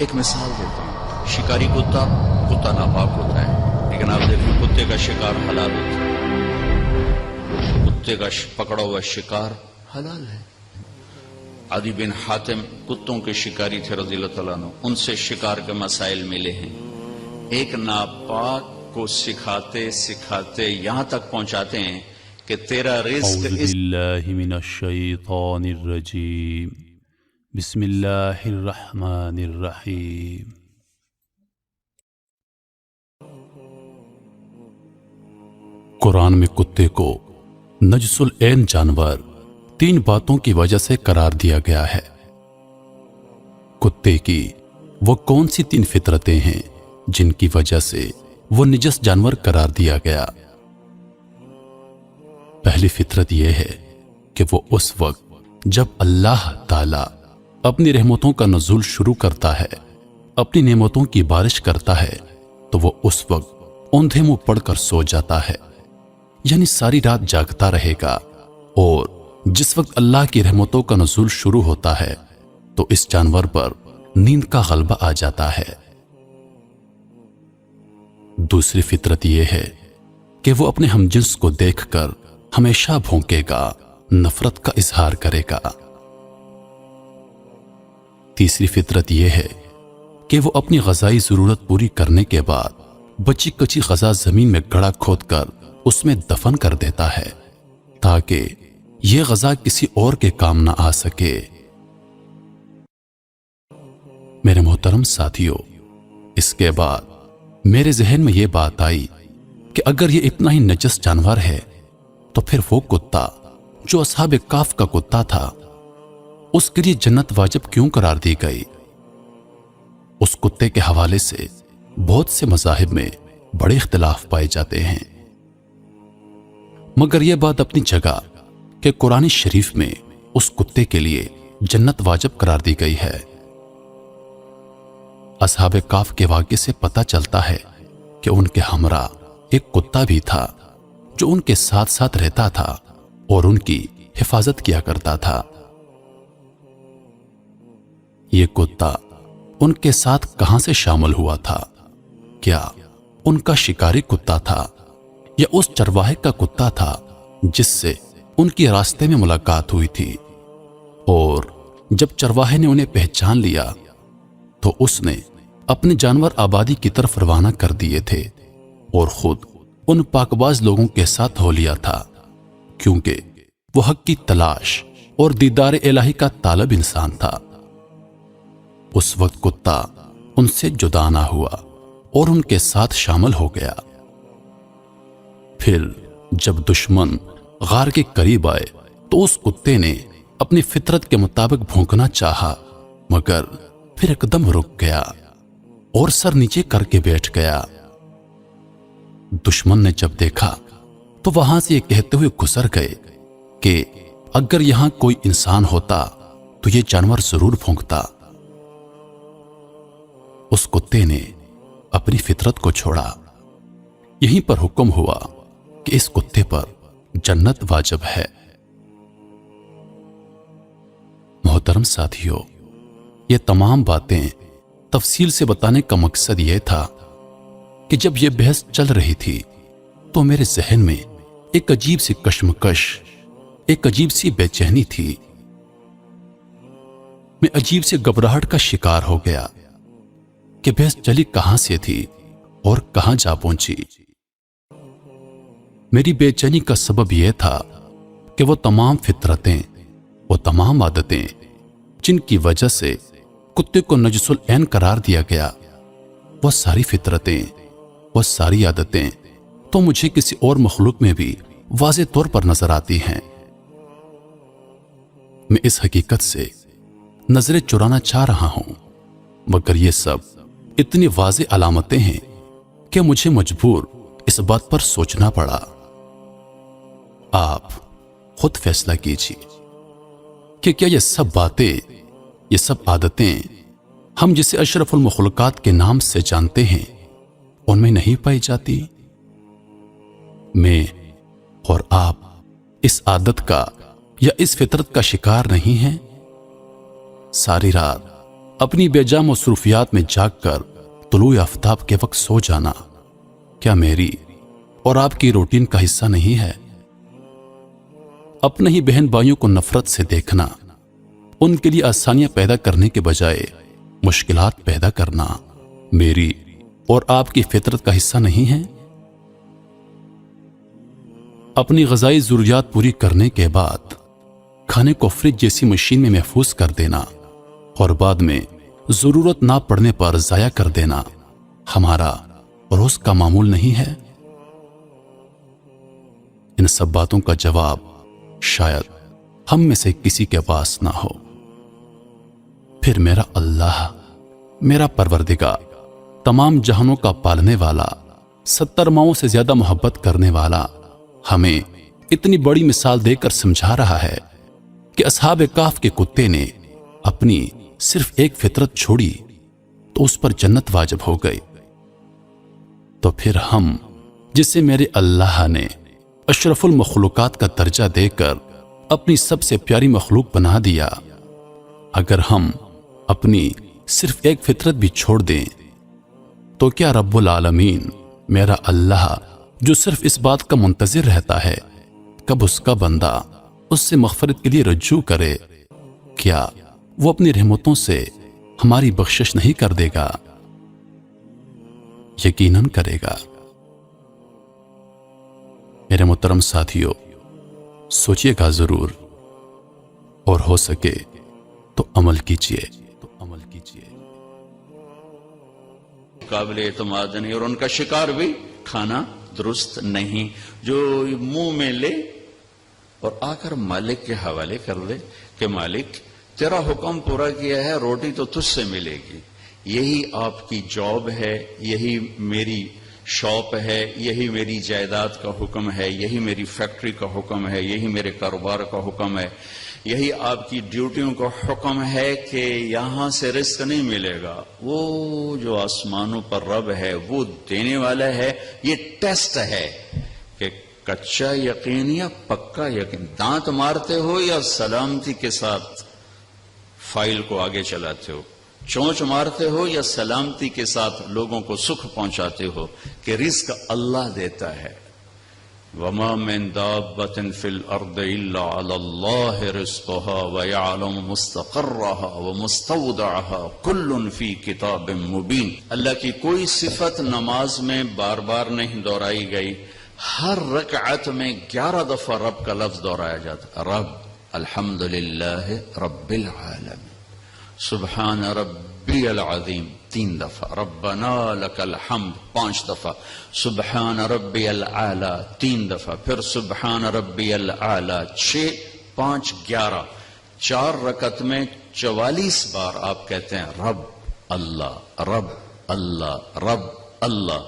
ایک مثال دیتا ہوں، شکاری کتا ناپاک ہوتا ہے، لیکن آپ دیکھیں کتے کا شکار حلال ہوتا ہے، کتے کا پکڑا ہوا شکار حلال ہے۔ عدی بن حاتم کتوں کے شکاری تھے رضی اللہ تعالیٰ عنہ، ان سے شکار کے مسائل ملے ہیں۔ ایک ناپاک کو سکھاتے سکھاتے یہاں تک پہنچاتے ہیں کہ تیرا رزق اعوذ باللہ من الشیطان الرجیم، بسم اللہ الرحمن الرحیم۔ قرآن میں کتے کو نجس العین جانور 3 باتوں کی وجہ سے قرار دیا گیا ہے۔ کتے کی وہ کون سی 3 فطرتیں ہیں جن کی وجہ سے وہ نجس جانور قرار دیا گیا؟ پہلی فطرت یہ ہے کہ وہ اس وقت جب اللہ تعالی اپنی رحمتوں کا نزول شروع کرتا ہے، اپنی نعمتوں کی بارش کرتا ہے، تو وہ اس وقت اوندھے منہ پڑ کر سو جاتا ہے، یعنی ساری رات جاگتا رہے گا، اور جس وقت اللہ کی رحمتوں کا نزول شروع ہوتا ہے تو اس جانور پر نیند کا غلبہ آ جاتا ہے۔ دوسری فطرت یہ ہے کہ وہ اپنے ہمجنس کو دیکھ کر ہمیشہ بھونکے گا، نفرت کا اظہار کرے گا۔ تیسری فطرت یہ ہے کہ وہ اپنی غذائی ضرورت پوری کرنے کے بعد بچی کچی غذا زمین میں گڑھا کھود کر اس میں دفن کر دیتا ہے تاکہ یہ غذا کسی اور کے کام نہ آ سکے۔ میرے محترم ساتھیوں، اس کے بعد میرے ذہن میں یہ بات آئی کہ اگر یہ اتنا ہی نجس جانور ہے تو پھر وہ کتا جو اصحاب کہف کا کتا تھا، اس کے لیے جنت واجب کیوں قرار دی گئی؟ اس کتے کے حوالے سے بہت سے مذاہب میں بڑے اختلاف پائے جاتے ہیں، مگر یہ بات اپنی جگہ کہ قرآن شریف میں اس کتے کے لیے جنت واجب قرار دی گئی ہے۔ اصحاب کہف کے واقعے سے پتہ چلتا ہے کہ ان کے ہمراہ ایک کتا بھی تھا جو ان کے ساتھ ساتھ رہتا تھا اور ان کی حفاظت کیا کرتا تھا۔ یہ کتا ان کے ساتھ کہاں سے شامل ہوا تھا؟ کیا ان کا شکاری کتا تھا یا اس چرواہے کا کتا تھا جس سے ان کی راستے میں ملاقات ہوئی تھی؟ اور جب چرواہے نے انہیں پہچان لیا تو اس نے اپنے جانور آبادی کی طرف روانہ کر دیے تھے اور خود ان پاکباز لوگوں کے ساتھ ہو لیا تھا، کیونکہ وہ حق کی تلاش اور دیدار الہی کا طالب انسان تھا۔ اس وقت کتا ان سے جدا نہ ہوا اور ان کے ساتھ شامل ہو گیا۔ پھر جب دشمن غار کے قریب آئے تو اس کتے نے اپنی فطرت کے مطابق بھونکنا چاہا، مگر پھر ایک دم رک گیا اور سر نیچے کر کے بیٹھ گیا۔ دشمن نے جب دیکھا تو وہاں سے یہ کہتے ہوئے گزر گئے کہ اگر یہاں کوئی انسان ہوتا تو یہ جانور ضرور بھونکتا۔ اس کتے نے اپنی فطرت کو چھوڑا۔ یہیں پر حکم ہوا کہ اس کتے پر جنت واجب ہے۔ محترم ساتھیوں، یہ تمام باتیں تفصیل سے بتانے کا مقصد یہ تھا کہ جب یہ بحث چل رہی تھی تو میرے ذہن میں ایک عجیب سی کشمکش، ایک عجیب سی بے چینی تھی۔ میں عجیب سی گھبراہٹ کا شکار ہو گیا کہ بحث چلی کہاں سے تھی اور کہاں جا پہنچی۔ میری بے چینی کا سبب یہ تھا کہ وہ تمام فطرتیں، وہ تمام عادتیں جن کی وجہ سے کتے کو نجس العین قرار دیا گیا، وہ ساری فطرتیں، وہ ساری عادتیں تو مجھے کسی اور مخلوق میں بھی واضح طور پر نظر آتی ہیں۔ میں اس حقیقت سے نظریں چرانا چاہ رہا ہوں، مگر یہ سب اتنی واضح علامتیں ہیں کہ مجھے مجبور اس بات پر سوچنا پڑا۔ آپ خود فیصلہ کیجیے کہ کیا یہ سب باتیں، یہ سب عادتیں ہم جسے اشرف المخلوقات کے نام سے جانتے ہیں ان میں نہیں پائی جاتی؟ میں اور آپ اس عادت کا یا اس فطرت کا شکار نہیں ہیں؟ ساری رات اپنی بے جا مصروفیات میں جاگ کر طلوع آفتاب کے وقت سو جانا کیا میری اور آپ کی روٹین کا حصہ نہیں ہے؟ اپنے ہی بہن بھائیوں کو نفرت سے دیکھنا، ان کے لیے آسانیاں پیدا کرنے کے بجائے مشکلات پیدا کرنا میری اور آپ کی فطرت کا حصہ نہیں ہے؟ اپنی غذائی ضروریات پوری کرنے کے بعد کھانے کو فریج جیسی مشین میں محفوظ کر دینا اور بعد میں ضرورت نہ پڑنے پر ضائع کر دینا ہمارا روز کا معمول نہیں ہے؟ ان سب باتوں کا جواب شاید ہم میں سے کسی کے پاس نہ ہو۔ پھر میرا اللہ، میرا پروردگار، تمام جہانوں کا پالنے والا، 70 ماؤں سے زیادہ محبت کرنے والا، ہمیں اتنی بڑی مثال دے کر سمجھا رہا ہے کہ اصحاب کہف کے کتے نے اپنی صرف ایک فطرت چھوڑی تو اس پر جنت واجب ہو گئی، تو پھر ہم جسے میرے اللہ نے اشرف المخلوقات کا درجہ دے کر اپنی سب سے پیاری مخلوق بنا دیا، اگر ہم اپنی صرف ایک فطرت بھی چھوڑ دیں تو کیا رب العالمین میرا اللہ جو صرف اس بات کا منتظر رہتا ہے کب اس کا بندہ اس سے مغفرت کے لیے رجوع کرے، کیا وہ اپنی رحمتوں سے ہماری بخشش نہیں کر دے گا؟ یقیناً کرے گا۔ میرے محترم ساتھیو، سوچئے گا ضرور اور ہو سکے تو عمل کیجئے۔ قابل اعتماد نہیں، اور ان کا شکار بھی کھانا درست نہیں، جو منہ میں لے اور آ کر مالک کے حوالے کر دے کہ مالک تیرا حکم پورا کیا ہے، روٹی تو تجھ سے ملے گی، یہی آپ کی جاب ہے، یہی میری شاپ ہے، یہی میری جائیداد کا حکم ہے، یہی میری فیکٹری کا حکم ہے، یہی میرے کاروبار کا حکم ہے، یہی آپ کی ڈیوٹیوں کا حکم ہے کہ یہاں سے رزق نہیں ملے گا، وہ جو آسمانوں پر رب ہے وہ دینے والا ہے۔ یہ ٹیسٹ ہے کہ کچا یقین یا پکا یقین، دانت مارتے ہو یا سلامتی کے ساتھ فائل کو آگے چلاتے ہو، چونچ مارتے ہو یا سلامتی کے ساتھ لوگوں کو سکھ پہنچاتے ہو کہ رزق اللہ دیتا ہے۔ وَمَا مِن دَابَّةٍ فِي الْأَرْضِ إِلَّا عَلَى اللَّهِ رِزْقُهَا وَيَعْلَمُ مُسْتَقَرَّهَا وَمُسْتَوْدَعَهَا كُلٌّ فِي كِتَابٍ مُبِينٍ۔ اللہ کی کوئی صفت نماز میں بار بار نہیں دہرائی گئی، ہر رکعت میں 11 دفعہ رب کا لفظ دہرایا جاتا، رب، الحمدللہ رب العالمین، سبحان ربی العظیم 3 دفعہ، ربنا لک الحمد 5 دفعہ، سبحان ربی العالی 3 دفعہ، پھر سبحان ربی العالی 6، 5، 11، 4 رکعت میں 44 بار آپ کہتے ہیں رب اللہ، رب اللہ، رب اللہ۔